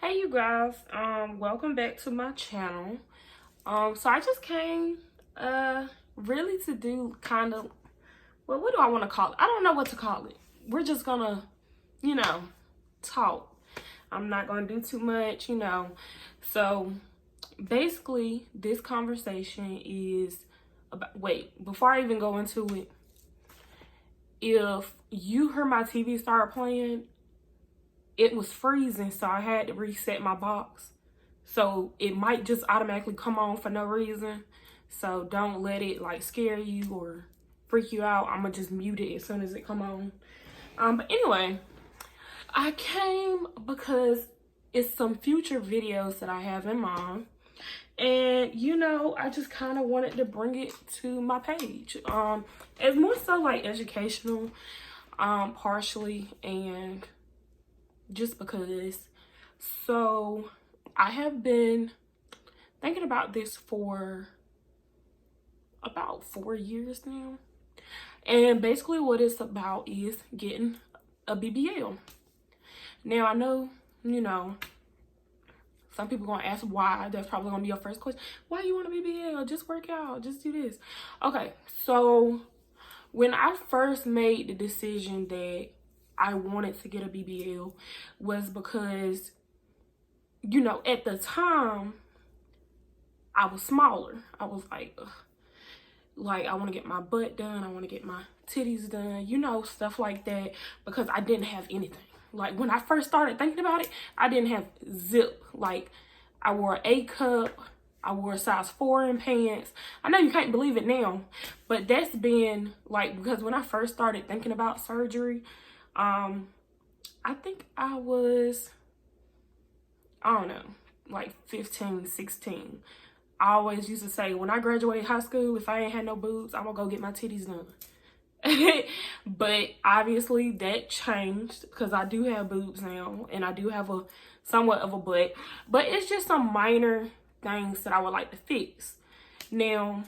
Hey you guys, welcome back to my channel. So I just came really to do kind of, well, what do I want to call it? I don't know what to call it. We're just gonna, talk. I'm not gonna do too much, So basically this conversation is about, wait, before I even go into it, if you heard my TV start playing, it was freezing, so I had to reset my box. So it might just automatically come on for no reason. So don't let it like scare you or freak you out. I'm gonna just mute it as soon as it come on. But anyway, I came because it's some future videos that I have in mind. And I just kind of wanted to bring it to my page. It's more so like educational, partially, and just because. So I have been thinking about this for about 4 years now, and basically what it's about is getting a BBL. Now I know some people gonna ask why. That's probably gonna be your first question. Why you want a BBL? Just work out, just do this. Okay, so when I first made the decision that I wanted to get a BBL was because, at the time, I was smaller. I was like, ugh. Like, I want to get my butt done. I want to get my titties done, stuff like that, because I didn't have anything. Like, when I first started thinking about it, I didn't have zip. Like, I wore an A cup. I wore a size 4 in pants. I know you can't believe it now, but that's been like, because when I first started thinking about surgery, I think I was, I don't know, like 15, 16. I always used to say, when I graduated high school, if I ain't had no boobs, I'm gonna go get my titties done. But obviously that changed because I do have boobs now and I do have a somewhat of a butt, but it's just some minor things that I would like to fix. Now,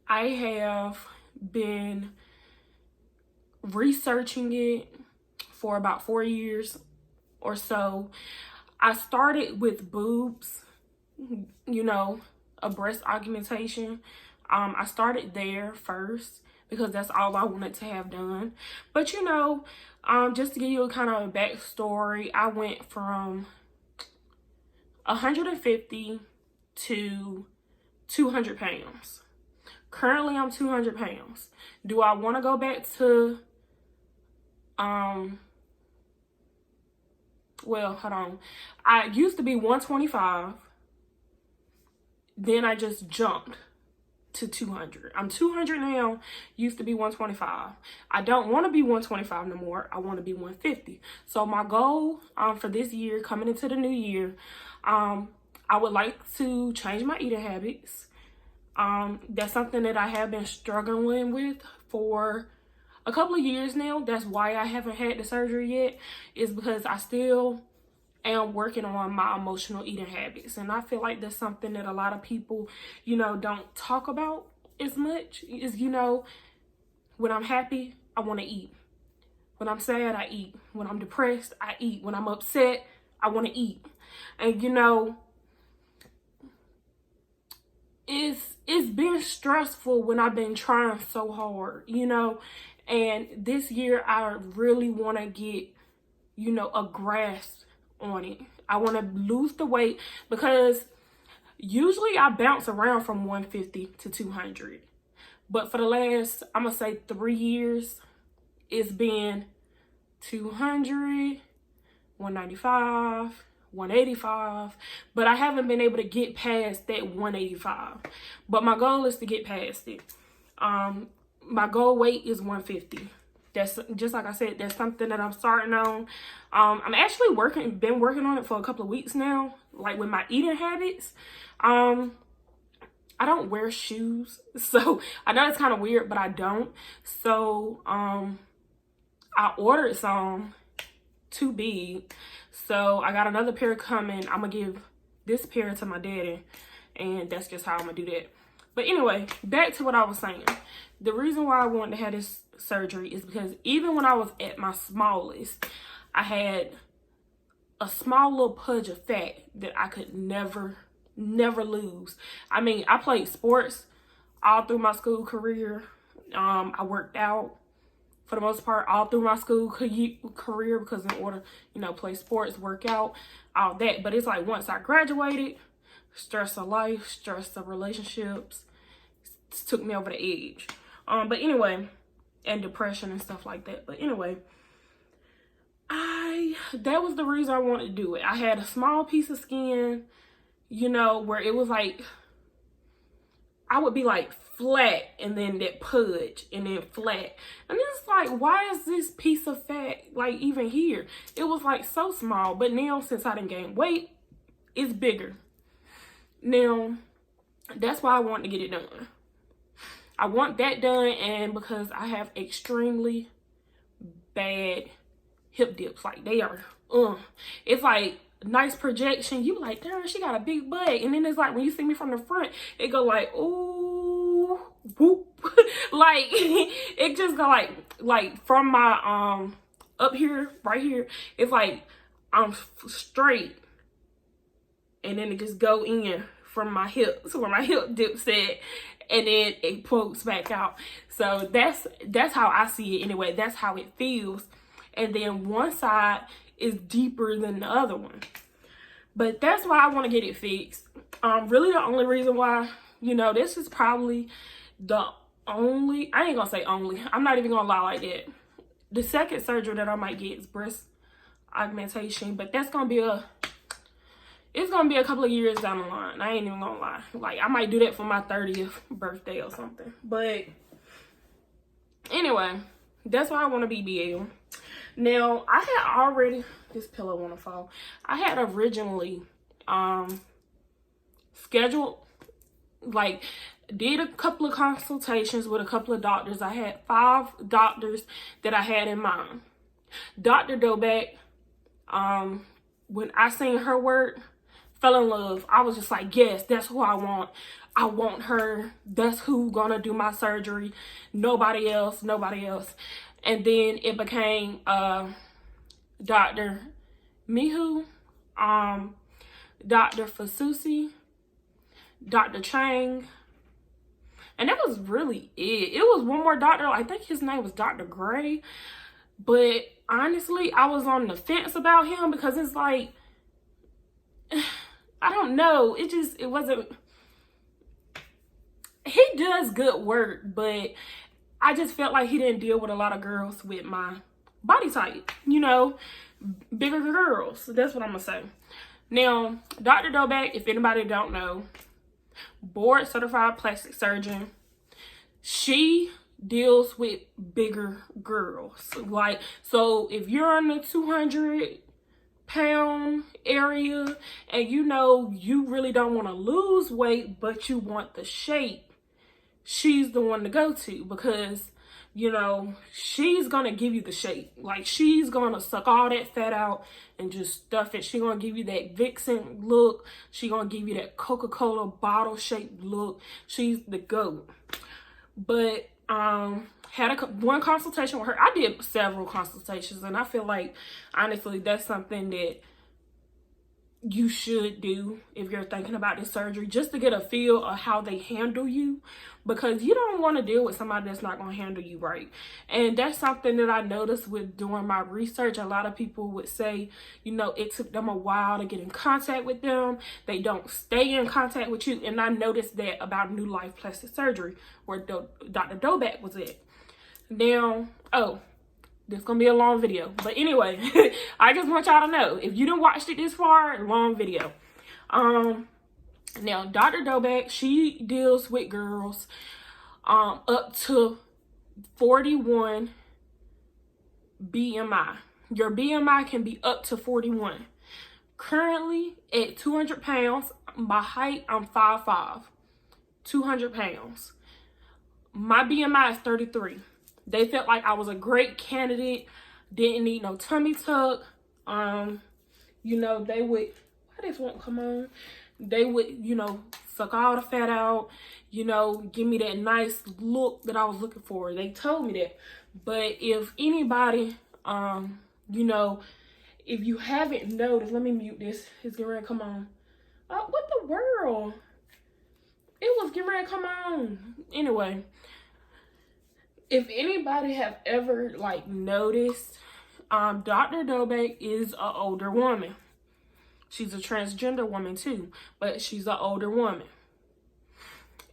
I have been researching it for about 4 years or so. I started with boobs, a breast augmentation. I started there first because that's all I wanted to have done. But just to give you a kind of a backstory, I went from 150 to 200 pounds. Currently, I'm 200 pounds. Do I want to go back to, well, hold on. I used to be 125. Then I just jumped to 200. I'm 200 now, used to be 125. I don't want to be 125 no more. I want to be 150. So my goal for this year, coming into the new year, I would like to change my eating habits. That's something that I have been struggling with for a couple of years now. That's why I haven't had the surgery yet, is because I still am working on my emotional eating habits. And I feel like that's something that a lot of people, don't talk about as much. Is, when I'm happy, I want to eat. When I'm sad, I eat. When I'm depressed, I eat. When I'm upset, I want to eat. And, it's been stressful when I've been trying so hard, and this year I really want to get, a grasp on it. I want to lose the weight because usually I bounce around from 150 to 200. But for the last, I'm going to say 3 years, it's been 200, 195, 185, but I haven't been able to get past that 185. But my goal is to get past it. My goal weight is 150. That's just like I said, that's something that I'm starting on. I'm actually been working on it for a couple of weeks now, like with my eating habits. I don't wear shoes, so I know it's kind of weird, but I don't. So I ordered some too big, so I got another pair coming. I'm gonna give this pair to my daddy, and that's just how I'm gonna do that. But anyway, back to what I was saying. The reason why I wanted to have this surgery is because even when I was at my smallest, I had a small little pudge of fat that I could never lose. I mean, I played sports all through my school career. I worked out for the most part all through my school career, because in order, play sports, work out, all that. But it's like once I graduated, stress of life, stress of relationships took me over the edge. But anyway, and depression and stuff like that. But anyway, that was the reason I wanted to do it. I had a small piece of skin, where it was like, I would be like flat and then that pudge and then flat. And it's like, why is this piece of fat like even here? It was like so small, but now since I didn't gain weight, it's bigger. Now, that's why I want to get it done. I want that done, and because I have extremely bad hip dips. Like, they are, it's like nice projection. You like, damn, she got a big butt. And then it's like, when you see me from the front, it go like, ooh, whoop. Like, it just go like from my, up here, right here, it's like, I'm straight. And then it just go in from my hips, where my hip dips at, and then it pokes back out. So that's how I see it anyway. That's how it feels. And then one side is deeper than the other one. But that's why I want to get it fixed. Really the only reason why, this is probably the only, I ain't gonna say only, I'm not even gonna lie like that. The second surgery that I might get is breast augmentation, but that's gonna be it's gonna be a couple of years down the line. I ain't even gonna lie. Like, I might do that for my 30th birthday or something. But anyway, that's why I want to BBL. Now, I had already, this pillow wanna fall. I had originally scheduled, like, did a couple of consultations with a couple of doctors. I had 5 doctors that I had in mind. Dr. Doback, when I seen her work, fell in love. I was just like, yes, that's who I want. I want her. That's who gonna do my surgery. Nobody else. And then it became Dr. Mihu, Dr. Fasusi, Dr. Chang. And that was really it. It was one more doctor. I think his name was Dr. Gray. But honestly, I was on the fence about him, because it's like, I don't know. It wasn't, he does good work, but I just felt like he didn't deal with a lot of girls with my body type, bigger girls. That's what I'm gonna say. Now, Dr. Doback, if anybody don't know, board certified plastic surgeon. She deals with bigger girls. Like, so if you're in the 200-pound area and you really don't want to lose weight, but you want the shape, she's the one to go to, because she's gonna give you the shape. Like, she's gonna suck all that fat out and just stuff it. She's gonna give you that Vixen look. She's gonna give you that Coca-Cola bottle shaped look. She's the GOAT. But had one consultation with her. I did several consultations, and I feel like, honestly, that's something that you should do if you're thinking about this surgery, just to get a feel of how they handle you, because you don't want to deal with somebody that's not going to handle you right. And that's something that I noticed with doing my research. A lot of people would say, it took them a while to get in contact with them. They don't stay in contact with you. And I noticed that about New Life Plastic Surgery, where Dr. Doback was at. Now, this is gonna be a long video, but anyway, I just want y'all to know, if you didn't watch it this far, long video. Now, Dr. Doback, she deals with girls up to 41 BMI. Your BMI can be up to 41. Currently, at 200 pounds, my height, I'm 5'5", 200 pounds. My BMI is 33. They felt like I was a great candidate, didn't need no tummy tuck. They would, why this won't come on? They would, suck all the fat out, give me that nice look that I was looking for. They told me that. But if anybody, If you haven't noticed, let me mute this. It's getting ready to come on. Oh, what the world? It was getting ready to come on. Anyway, if anybody have ever like noticed, Dr. Doback is an older woman. She's a transgender woman too, but she's an older woman.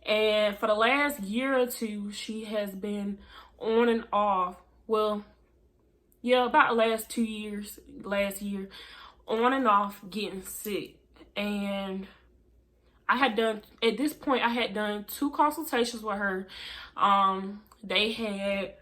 And for the last year or two, she has been on and off. Well, yeah, about the last 2 years, last year, on and off getting sick. And I had done, at this point, I had done 2 consultations with her. They had,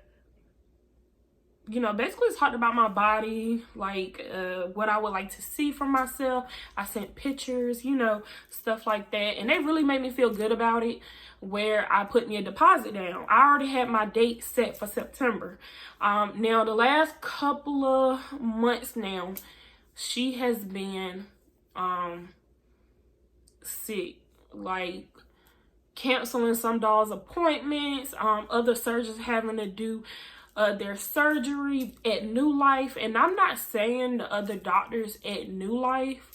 you know, basically talked about my body, like what I would like to see from myself. I sent pictures, you know, stuff like that. And they really made me feel good about it, where I put me a deposit down. I already had my date set for September. Now, the last couple of months now, she has been sick, like canceling some dolls' appointments, other surgeons having to do their surgery at New Life. And I'm not saying the other doctors at New Life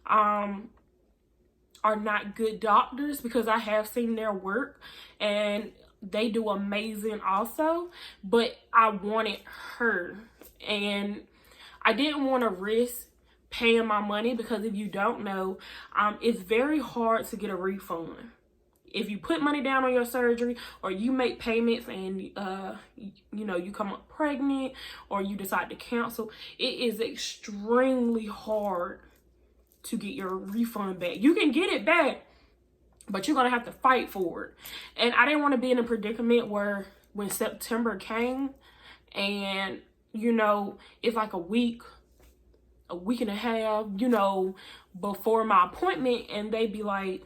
are not good doctors, because I have seen their work and they do amazing also, but I wanted her, and I didn't want to risk paying my money, because if you don't know, it's very hard to get a refund. If you put money down on your surgery, or you make payments and, you know, you come up pregnant, or you decide to cancel, it is extremely hard to get your refund back. You can get it back, but you're going to have to fight for it. And I didn't want to be in a predicament where when September came and, you know, it's like a week and a half, you know, before my appointment, and they be like,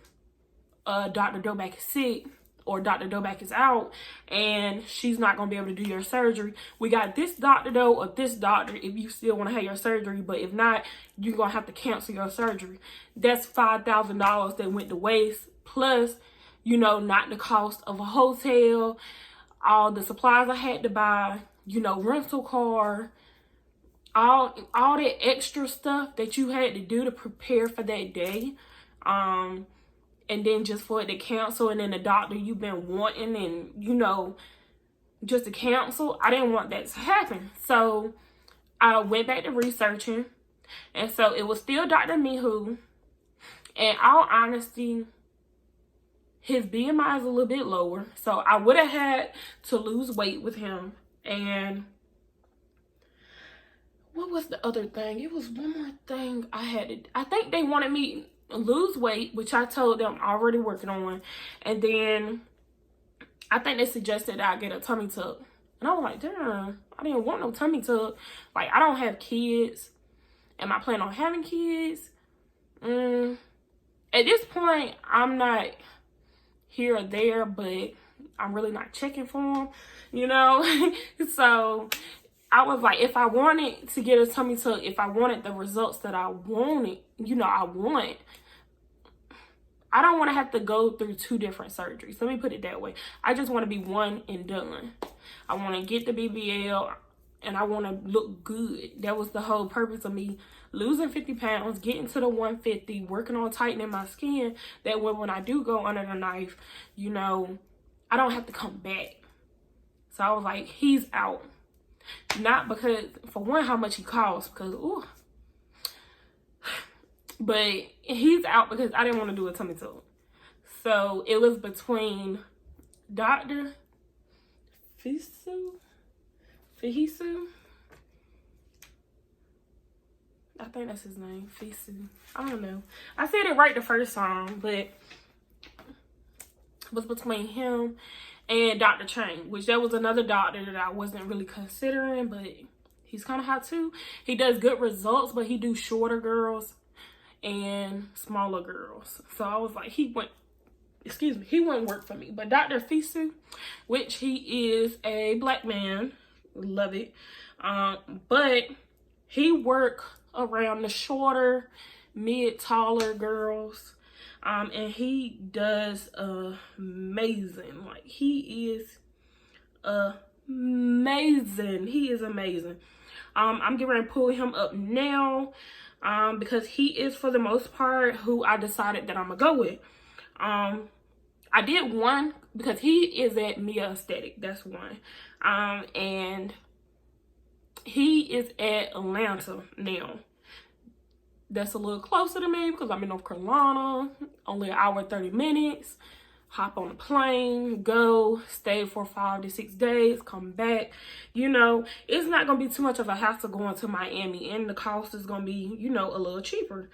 Dr. Doback is sick, or Dr. Doback is out, and she's not going to be able to do your surgery. We got this doctor though, or this doctor, if you still want to have your surgery, but if not, you're going to have to cancel your surgery. That's $5,000 that went to waste, plus, you know, not the cost of a hotel, all the supplies I had to buy, you know, rental car, all that extra stuff that you had to do to prepare for that day. And then just for it to cancel, and then the doctor you've been wanting, and, you know, just to cancel. I didn't want that to happen. So I went back to researching. And so it was still Dr. Mihu. In all honesty, his BMI is a little bit lower. So I would have had to lose weight with him. And what was the other thing? It was one more thing I had to, I think they wanted me lose weight, which I told them I'm already working on. And then I think they suggested that I get a tummy tuck. And I was like, damn, I didn't want no tummy tuck. Like, I don't have kids. Am I planning on having kids? At this point, I'm not here or there, but I'm really not checking for them, you know? So I was like, if I wanted to get a tummy tuck, if I wanted the results that I wanted, you know, I don't want to have to go through 2 different surgeries. Let me put it that way. I just want to be one and done. I want to get the BBL, and I want to look good. That was the whole purpose of me losing 50 pounds, getting to the 150, working on tightening my skin. That way when I do go under the knife, you know, I don't have to come back. So I was like, he's out. Not because, for one, how much he costs, because, ooh. But he's out because I didn't want to do a tummy tuck. So it was between Dr. Fihisu. I think that's his name. Fihisu. I don't know. I said it right the first time, but it was between him and Dr. Chang, which that was another doctor that I wasn't really considering, but he's kind of hot too. He does good results, but he do shorter girls and smaller girls. So I was like, he wouldn't work for me. But Dr. Fihisu, which he is a black man, love it, but he work around the shorter, taller girls, and he does amazing. Like, he is amazing. I'm getting ready to pull him up now because he is, for the most part, who I decided that I'm gonna go with. I did one because he is at Mia Aesthetic. That's one. And he is at Atlanta now. That's a little closer to me because I'm in North Carolina. Only an hour, 30 minutes. Hop on a plane, go, stay for 5 to 6 days, come back. You know, it's not going to be too much of a hassle going to Miami. And the cost is going to be, you know, a little cheaper.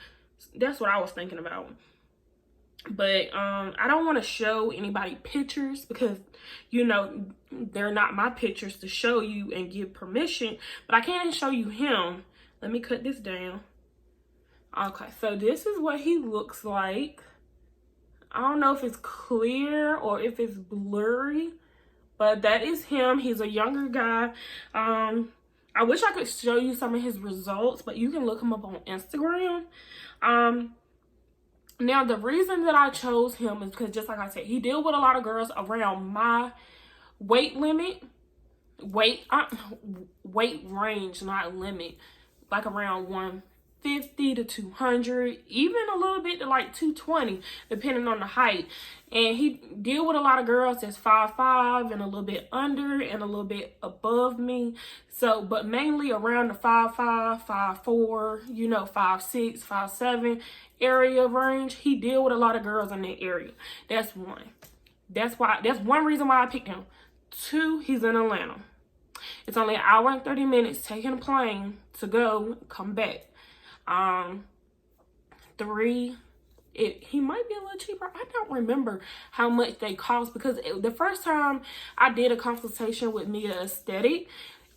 That's what I was thinking about. But I don't want to show anybody pictures because, you know, they're not my pictures to show you and give permission. But I can show you him. Let me cut this down. Okay, so this is what he looks like. I don't know if it's clear or if it's blurry, but that is him. He's a younger guy. I wish I could show you some of his results, but you can look him up on Instagram. Now, the reason that I chose him is because, just like I said, he deals with a lot of girls around my weight limit, weight range, not limit, like around 150 to 200, even a little bit to like 220, depending on the height. And he deal with a lot of girls that's 5'5" and a little bit under and a little bit above me. So, but mainly around the 5'5", 5'4", you know, 5'6", 5'7" area range. He deal with a lot of girls in that area. That's one. That's one reason why I picked him. 2, he's in Atlanta. It's only an hour and 30 minutes taking a plane to go, come back. 3, he might be a little cheaper. I don't remember how much they cost because the first time I did a consultation with Mia Aesthetic,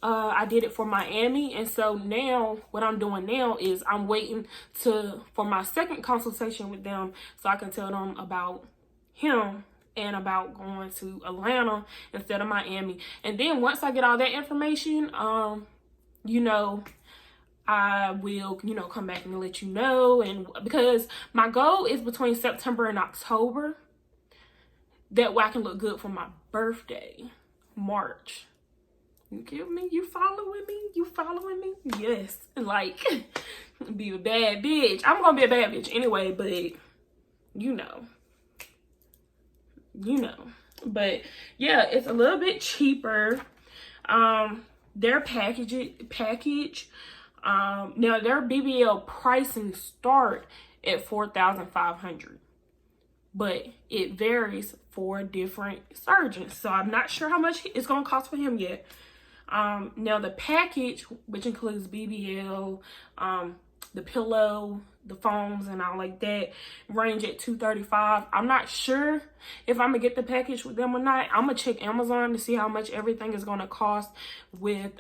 I did it for Miami. And so now what I'm doing now is I'm waiting for my second consultation with them so I can tell them about him and about going to Atlanta instead of Miami. And then once I get all that information, you know, I will, you know, come back and let you know. And because my goal is between September and October, that way I can look good for my birthday, March. You get me? You following me? You following me? Yes. Like, be a bad bitch. I'm gonna be a bad bitch anyway, but you know. But yeah, it's a little bit cheaper. Their package. Now their BBL pricing start at $4,500, but it varies for different surgeons. So I'm not sure how much it's gonna cost for him yet. Now the package, which includes BBL, the pillow, the foams, and all like that, range at $235. I'm not sure if I'm gonna get the package with them or not. I'm gonna check Amazon to see how much everything is gonna cost with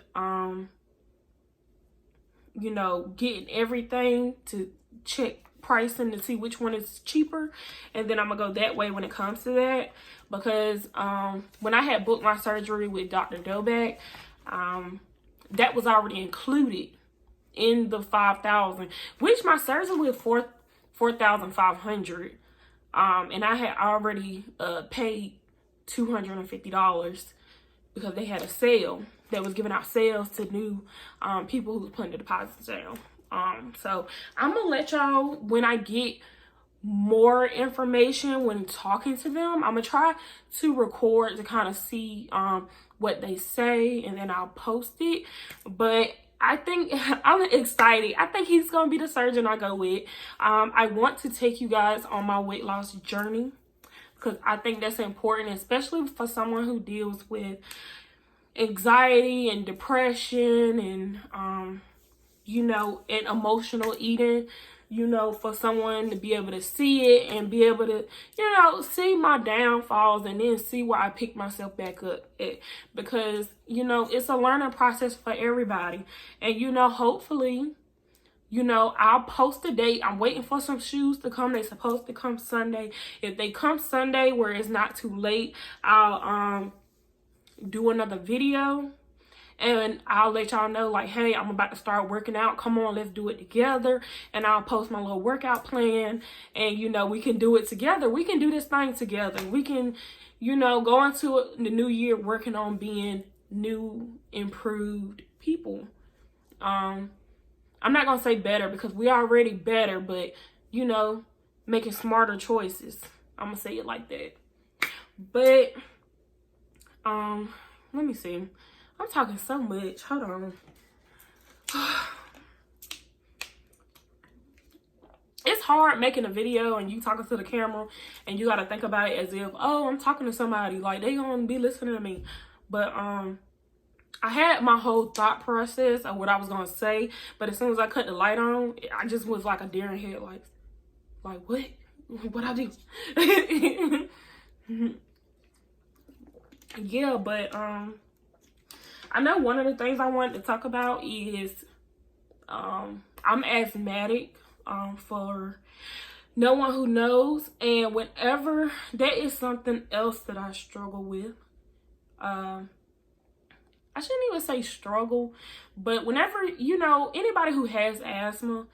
you know, getting everything, to check pricing to see which one is cheaper, and then I'm gonna go that way when it comes to that. Because when I had booked my surgery with Dr. Dobak, that was already included in the $5,000, which my surgery was $4,500, and I had already paid $250 because they had a sale that was giving out sales to new people who was putting the deposits down. So I'm gonna let y'all, when I get more information when talking to them, I'm gonna try to record to kind of see what they say, and then I'll post it. But I think I'm excited. I think he's gonna be the surgeon I go with. I want to take you guys on my weight loss journey because I think that's important, especially for someone who deals with anxiety and depression and you know, and emotional eating. You know, for someone to be able to see it and be able to, you know, see my downfalls and then see where I pick myself back up at. Because, you know, it's a learning process for everybody. And, you know, hopefully, you know, I'll post a date. I'm waiting for some shoes to come. They're supposed to come Sunday. If they come Sunday where it's not too late, I'll do another video. And I'll let y'all know, like, hey, I'm about to start working out. Come on, let's do it together. And I'll post my little workout plan. And, you know, we can do it together. We can do this thing together. We can, you know, go into the new year working on being new, improved people. I'm not gonna say better because we already better, but you know, making smarter choices. I'm gonna say it like that. But let me see. I'm talking so much. Hold on. It's hard making a video and you talking to the camera and you gotta think about it as if, oh, I'm talking to somebody, like they gonna be listening to me. But I had my whole thought process of what I was gonna say, but as soon as I cut the light on, I just was like a deer in headlights. Like, what? What I do? Yeah, but I know one of the things I wanted to talk about is I'm asthmatic, for no one who knows, and whenever that is something else that I struggle with. I shouldn't even say struggle, but whenever, you know, anybody who has asthma,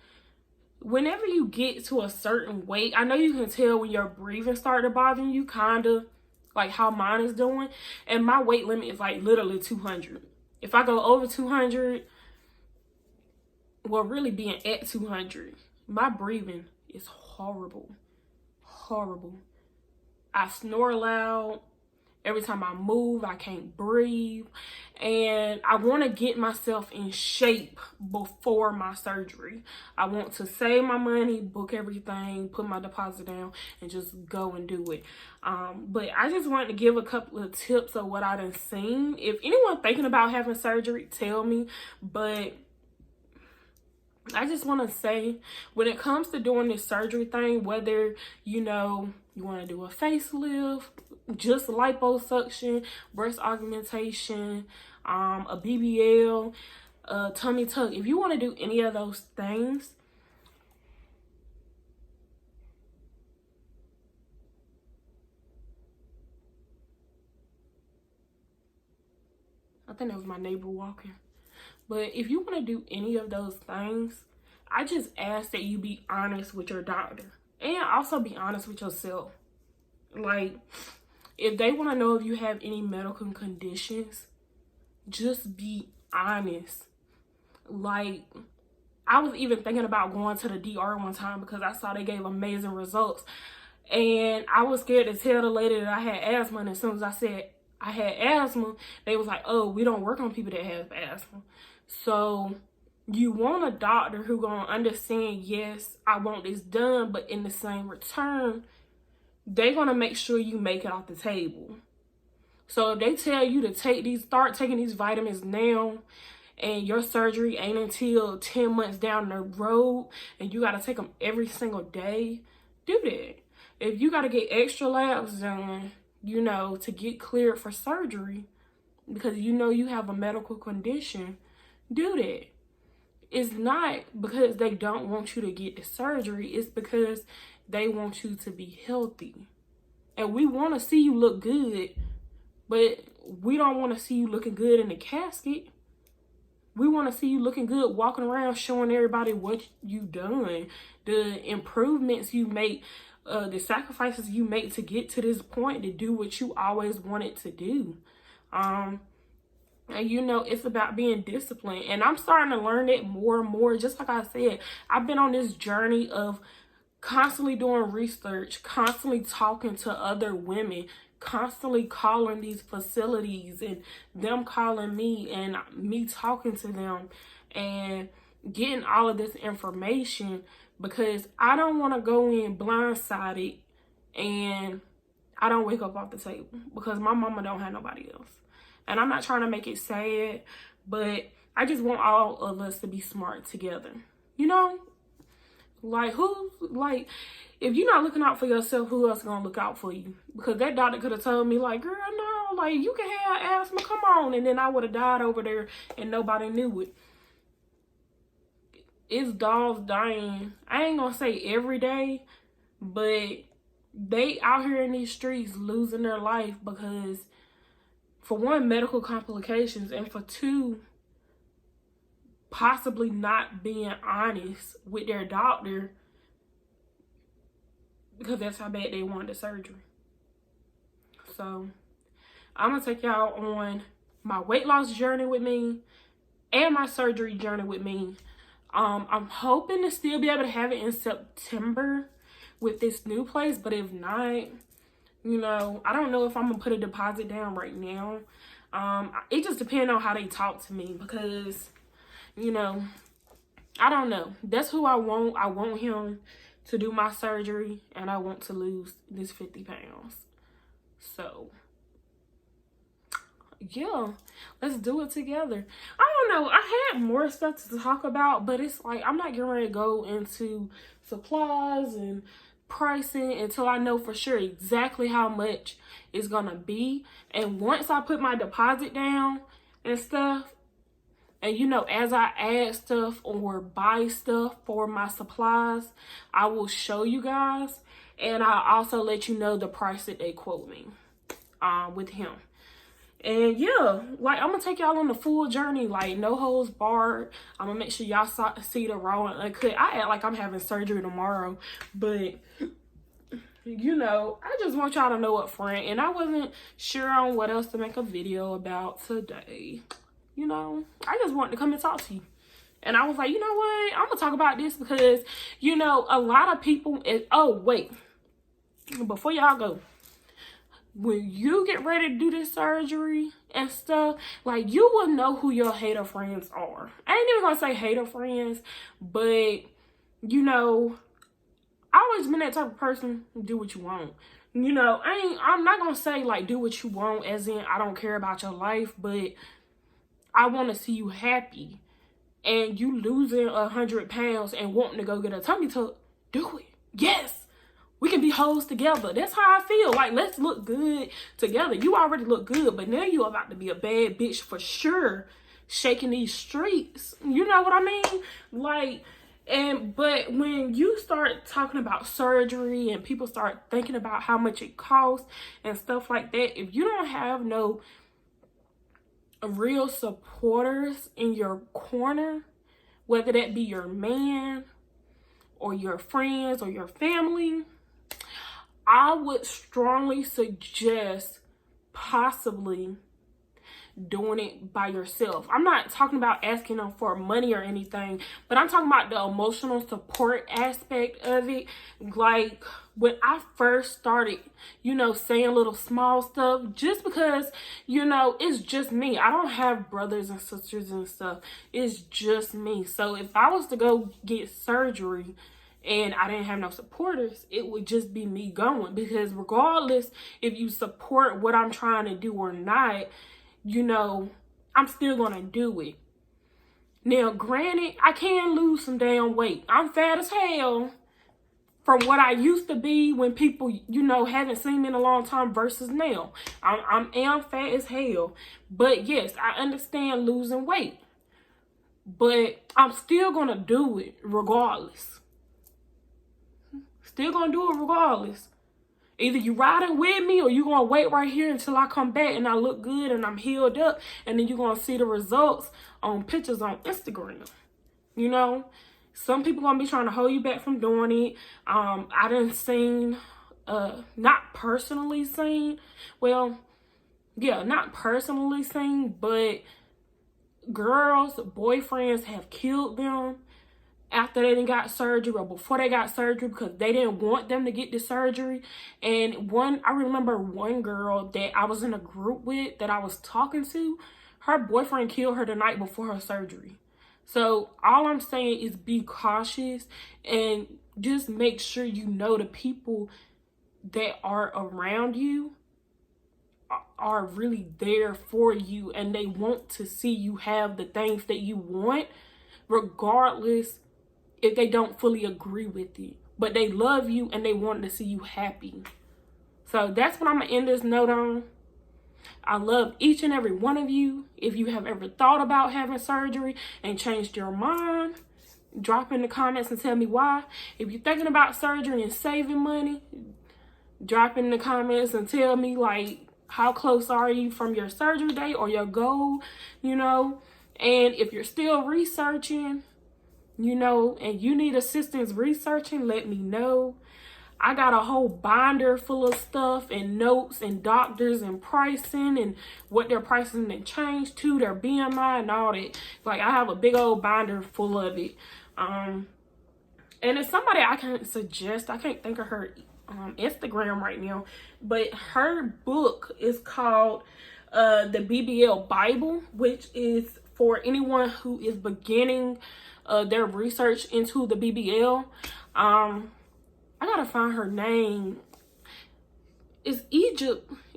whenever you get to a certain weight, I know you can tell when your breathing started bothering you, kind of like how mine is doing. And my weight limit is like literally 200. If I go over 200, well, really being at 200, my breathing is horrible. Horrible. I snore loud. Every time I move, I can't breathe. And I want to get myself in shape before my surgery. I want to save my money, book everything, put my deposit down, and just go and do it. But I just wanted to give a couple of tips of what I done seen. If anyone thinking about having surgery, tell me. But I just want to say, when it comes to doing this surgery thing, whether, you know, you want to do a facelift, just liposuction, breast augmentation, a BBL, tummy tuck, if you want to do any of those things, I think that was my neighbor walking. But if you want to do any of those things, I just ask that you be honest with your doctor and also be honest with yourself. Like, if they want to know if you have any medical conditions, just be honest. Like, I was even thinking about going to the DR one time because I saw they gave amazing results. And I was scared to tell the lady that I had asthma. And as soon as I said I had asthma, they was like, oh, we don't work on people that have asthma. So you want a doctor who gonna understand, yes, I want this done, but in the same return, they're gonna make sure you make it off the table. So if they tell you to start taking these vitamins now, and your surgery ain't until 10 months down the road, and you gotta take them every single day, do that. If you gotta get extra labs done, you know, to get cleared for surgery, because you know you have a medical condition, do that. It's not because they don't want you to get the surgery. It's because they want you to be healthy. And we want to see you look good, but we don't want to see you looking good in the casket. We want to see you looking good, walking around, showing everybody what you done, the improvements you make, the sacrifices you make to get to this point, to do what you always wanted to do. And you know, it's about being disciplined. And I'm starting to learn it more and more. Just like I said, I've been on this journey of constantly doing research, constantly talking to other women, constantly calling these facilities and them calling me and me talking to them and getting all of this information, because I don't want to go in blindsided and I don't wake up off the table because my mama don't have nobody else. And I'm not trying to make it sad, but I just want all of us to be smart together. You know? Like, if you're not looking out for yourself, who else gonna look out for you? Because that doctor could have told me, like, girl, no, like, you can have asthma, come on. And then I would have died over there and nobody knew it. It's dogs dying. I ain't gonna say every day, but they out here in these streets losing their life because, for one, medical complications, and for two, possibly not being honest with their doctor because that's how bad they wanted the surgery. So I'm gonna take y'all on my weight loss journey with me. and my surgery journey with me. I'm hoping to still be able to have it in September with this new place, but if not, you know, I don't know if I'm gonna put a deposit down right now. It just depends on how they talk to me, because, you know, I don't know. That's who I want. I want him to do my surgery, and I want to lose this 50 pounds. So, yeah, let's do it together. I don't know. I had more stuff to talk about, but it's like I'm not getting ready to go into supplies and pricing until I know for sure exactly how much it's gonna be. And once I put my deposit down and stuff, and you know, as I add stuff or buy stuff for my supplies, I will show you guys, and I'll also let you know the price that they quote me with him. And yeah, like, I'm gonna take y'all on the full journey, like, no holds barred. I'm gonna make sure y'all see the raw and uncut. I act like I'm having surgery tomorrow, but you know, I just want y'all to know up front, and I wasn't sure on what else to make a video about today. You know, I just wanted to come and talk to you. And I was like, you know what? I'm gonna talk about this because, you know, a lot of people oh, wait. Before y'all go, when you get ready to do this surgery and stuff, like, you will know who your hater friends are. I ain't even gonna say hater friends, but, you know, I always been that type of person, do what you want. You know, I'm not gonna say, like, do what you want as in I don't care about your life, but I want to see you happy. And you losing 100 pounds and wanting to go get a tummy tuck, do it. Yes, we can be hoes together. That's how I feel. Like, let's look good together. You already look good, but now you about to be a bad bitch for sure, shaking these streets. You know what I mean? Like, but when you start talking about surgery and people start thinking about how much it costs and stuff like that, if you don't have no real supporters in your corner, whether that be your man or your friends or your family, I would strongly suggest possibly doing it by yourself. I'm not talking about asking them for money or anything, but I'm talking about the emotional support aspect of it. Like, when I first started, you know, saying little small stuff, just because, you know, it's just me. I don't have brothers and sisters and stuff. It's just me. So if I was to go get surgery and I didn't have no supporters, it would just be me going, because regardless if you support what I'm trying to do or not, you know, I'm still gonna do it. Now, granted, I can lose some damn weight. I'm fat as hell from what I used to be when people, you know, haven't seen me in a long time versus now. I am fat as hell. But yes, I understand losing weight. But I'm still gonna do it regardless. Still gonna do it regardless. Either you riding with me or you gonna wait right here until I come back and I look good and I'm healed up, and then you're gonna see the results on pictures on Instagram. You know, some people gonna be trying to hold you back from doing it. I done seen, not personally seen, well, yeah, not personally seen, but girls, boyfriends have killed them after they done got surgery or before they got surgery because they didn't want them to get the surgery. And I remember one girl that I was in a group with that I was talking to, her boyfriend killed her the night before her surgery. So all I'm saying is be cautious and just make sure you know the people that are around you are really there for you and they want to see you have the things that you want, regardless if they don't fully agree with it. But they love you and they want to see you happy. So that's what I'm going to end this note on. I love each and every one of you. If you have ever thought about having surgery and changed your mind, drop in the comments and tell me why. If you're thinking about surgery and saving money, drop in the comments and tell me, like, how close are you from your surgery date or your goal, you know. And if you're still researching, you know, and you need assistance researching, let me know. I got a whole binder full of stuff and notes and doctors and pricing and what their pricing and change to, their BMI and all that. Like, I have a big old binder full of it. And it's somebody I can suggest. I can't think of her Instagram right now, but her book is called the BBL Bible, which is for anyone who is beginning their research into the BBL. I gotta find her name. It's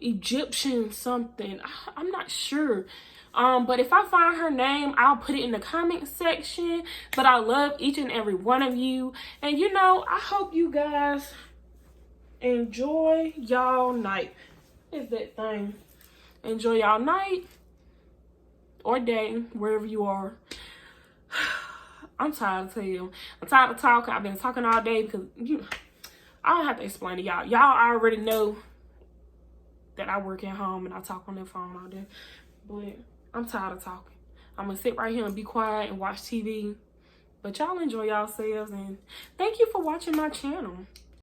Egyptian something. I'm not sure. But if I find her name, I'll put it in the comment section. But I love each and every one of you. And you know, I hope you guys enjoy y'all night. Is that thing? Enjoy y'all night or day, wherever you are. I'm tired of you. I'm tired of talking. I've been talking all day because I don't have to explain to y'all. Y'all already know that I work at home and I talk on the phone all day. But I'm tired of talking. I'm going to sit right here and be quiet and watch TV. But y'all enjoy yourselves, and thank you for watching my channel.